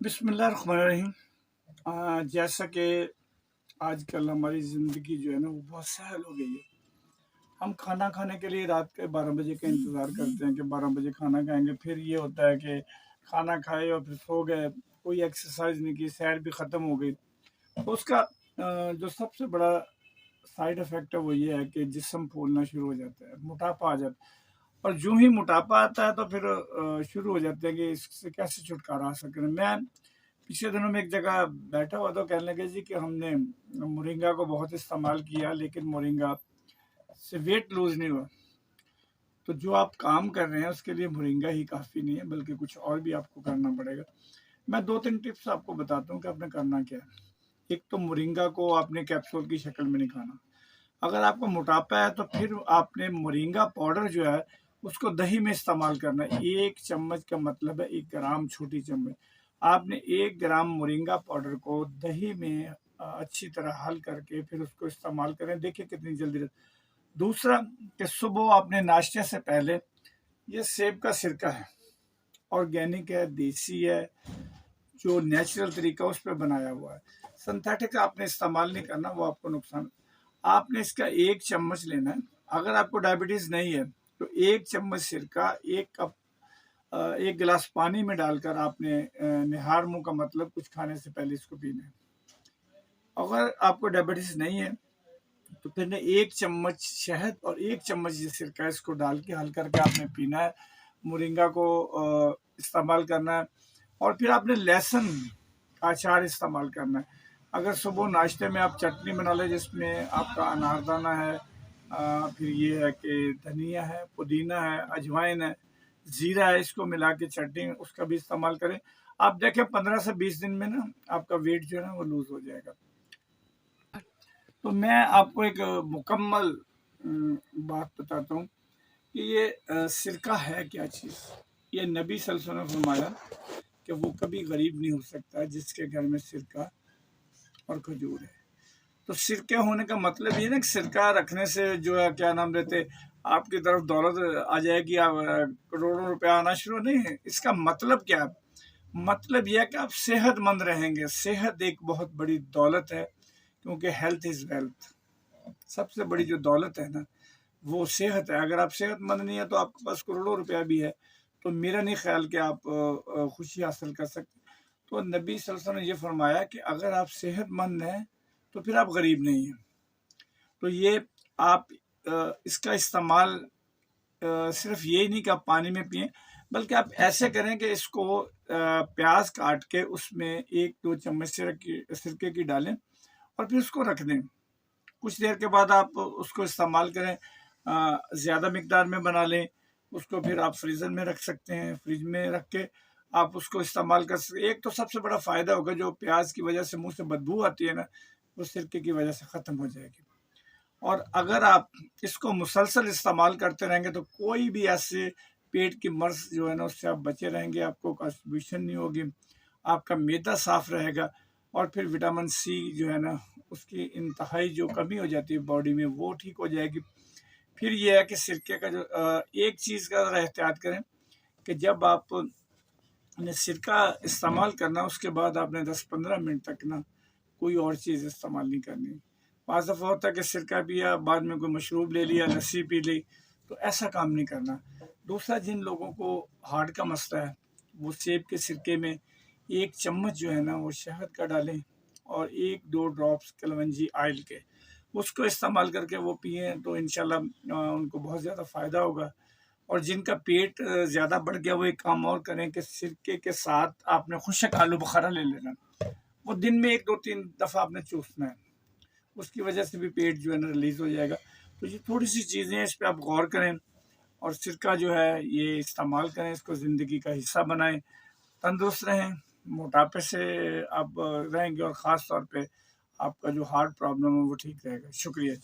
बिस्मिल्लाहिर्रहमानिर्रहीम। जैसा कि आजकल हमारी ज़िंदगी जो है ना वो बहुत सहल हो गई है। हम खाना खाने के लिए रात के 12 बजे का इंतज़ार करते हैं कि 12 बजे खाना खाएंगे। फिर ये होता है कि खाना खाए और फिर सो गए, कोई एक्सरसाइज नहीं की, सैर भी ख़त्म हो गई। तो उसका जो सबसे बड़ा साइड इफ़ेक्ट है वो ये है कि जिस्म फूलना शुरू हो जाता है, मोटापा आ जाता है। और जो ही मोटापा आता है तो फिर शुरू हो जाते हैं कि इससे कैसे छुटकारा हासिल करें। मैं पिछले दिनों में एक जगह बैठा हुआ तो कहने लगे जी कि हमने मोरिंगा को बहुत इस्तेमाल किया लेकिन मोरिंगा से वेट लूज नहीं हुआ। तो जो आप काम कर रहे हैं उसके लिए मोरिंगा ही काफ़ी नहीं है, बल्कि कुछ और भी आपको करना पड़ेगा। मैं 2-3 टिप्स आपको बताता हूँ कि आपने करना क्या है। एक तो मोरिंगा को आपने कैप्सूल की शक्ल में नहीं खाना। अगर आपको मोटापा है तो फिर आपने मोरिंगा पाउडर जो है उसको दही में इस्तेमाल करना है। 1 चम्मच का मतलब है 1 ग्राम, छोटी चम्मच। आपने 1 ग्राम मोरिंगा पाउडर को दही में अच्छी तरह हल करके फिर उसको इस्तेमाल करें, देखिए कितनी जल्दी। दूसरा कि सुबह आपने नाश्ते से पहले, ये सेब का सिरका है, ऑर्गेनिक है, देसी है, जो नेचुरल तरीका उस पर बनाया हुआ है। सिंथेटिक आपने इस्तेमाल नहीं करना, वो आपको नुकसान। आपने इसका 1 चम्मच लेना है। अगर आपको डायबिटीज़ नहीं है तो 1 चम्मच सिरका 1 कप 1 गिलास पानी में डालकर आपने निहार मुँह का मतलब कुछ खाने से पहले इसको पीना है। अगर आपको डायबिटीज़ नहीं है तो फिर 1 चम्मच शहद और 1 चम्मच ये सिरका इसको डाल के हल करके आपने पीना है। मोरिंगा को इस्तेमाल करना है। और फिर आपने लहसुन का अचार इस्तेमाल करना है। अगर सुबह नाश्ते में आप चटनी बना लें जिसमें आपका अनारदाना है, फिर ये है कि धनिया है, पुदीना है, अजवाइन है, ज़ीरा है, इसको मिला के चटनी उसका भी इस्तेमाल करें। आप देखें 15 से 20 दिन में ना आपका वेट जो है ना वो लूज हो जाएगा। तो मैं आपको एक मुकम्मल बात बताता हूँ कि ये सिरका है क्या चीज़। ये नबी सल्लल्लाहु अलैहि वसल्लम ने फरमाया कि वो कभी गरीब नहीं हो सकता जिसके घर में सिरका और खजूर है। तो सिरके होने का मतलब ये ना कि सिरका रखने से जो है क्या नाम लेते आपकी तरफ दौलत आ जाएगी, आप करोड़ों रुपया आना शुरू नहीं है। इसका मतलब क्या है? मतलब यह है कि आप सेहतमंद रहेंगे। सेहत एक बहुत बड़ी दौलत है, क्योंकि हेल्थ इज़ वेल्थ। सबसे बड़ी जो दौलत है ना वो सेहत है। अगर आप सेहतमंद नहीं है तो आपके पास करोड़ों रुपया भी है तो मेरा नहीं ख्याल कि आप खुशी हासिल कर सकते। तो नबी सल्लल्लाहु अलैहि वसल्लम ने ये फरमाया कि अगर आप सेहतमंद हैं तो फिर आप गरीब नहीं हैं। तो ये आप इसका इस्तेमाल सिर्फ ये नहीं कि आप पानी में पिएं, बल्कि आप ऐसे करें कि इसको प्याज काट के उसमें 1-2 चम्मच सिरके की डालें और फिर उसको रख दें। कुछ देर के बाद आप उसको इस्तेमाल करें। ज़्यादा मिकदार में बना लें, उसको फिर आप फ्रीज़र में रख सकते हैं। फ्रिज में रख के आप उसको इस्तेमाल कर सकते। एक तो सबसे बड़ा फ़ायदा होगा, जो प्याज की वजह से मुंह से बदबू आती है ना वो सिरके की वजह से ख़त्म हो जाएगी। और अगर आप इसको मुसलसल इस्तेमाल करते रहेंगे तो कोई भी ऐसे पेट की मर्ज़ जो है ना उससे आप बचे रहेंगे। आपको कॉन्स्टिपेशन नहीं होगी, आपका मैदा साफ़ रहेगा और फिर विटामिन सी जो है ना उसकी इंतहाई जो कमी हो जाती है बॉडी में वो ठीक हो जाएगी। फिर ये है कि सिरके का जो एक चीज़ का ज़रा एहतियात करें कि जब आपने सिरका इस्तेमाल करना उसके बाद आपने 10-15 मिनट तक ना कोई और चीज़ इस्तेमाल नहीं करनी। बाज़ दफ़ा होता है कि सिरका पिया, बाद में कोई मशरूब ले लिया, लस्सी पी ली, तो ऐसा काम नहीं करना। दूसरा, जिन लोगों को हार्ट का मसला है वो सेब के सिरके में 1 चम्मच जो है ना वो शहद का डालें और 1-2 ड्रॉप्स कलवंजी ऑयल के, उसको इस्तेमाल करके वो पिए तो इंशाल्लाह उनको बहुत ज़्यादा फ़ायदा होगा। और जिनका पेट ज़्यादा बढ़ गया वो एक काम और करें कि सिरके के साथ आपने खुशक आलू बुखारा ले लेना। वो दिन में 1-2-3 दफ़ा आपने चूसना है, उसकी वजह से भी पेट जो है ना रिलीज़ हो जाएगा। तो ये थोड़ी सी चीज़ें हैं, इस पर आप गौर करें और सिरका जो है ये इस्तेमाल करें, इसको ज़िंदगी का हिस्सा बनाएं। तंदुरुस्त रहें, मोटापे से आप रहेंगे और ख़ास तौर पे आपका जो हार्ट प्रॉब्लम है वो ठीक रहेगा। शुक्रिया।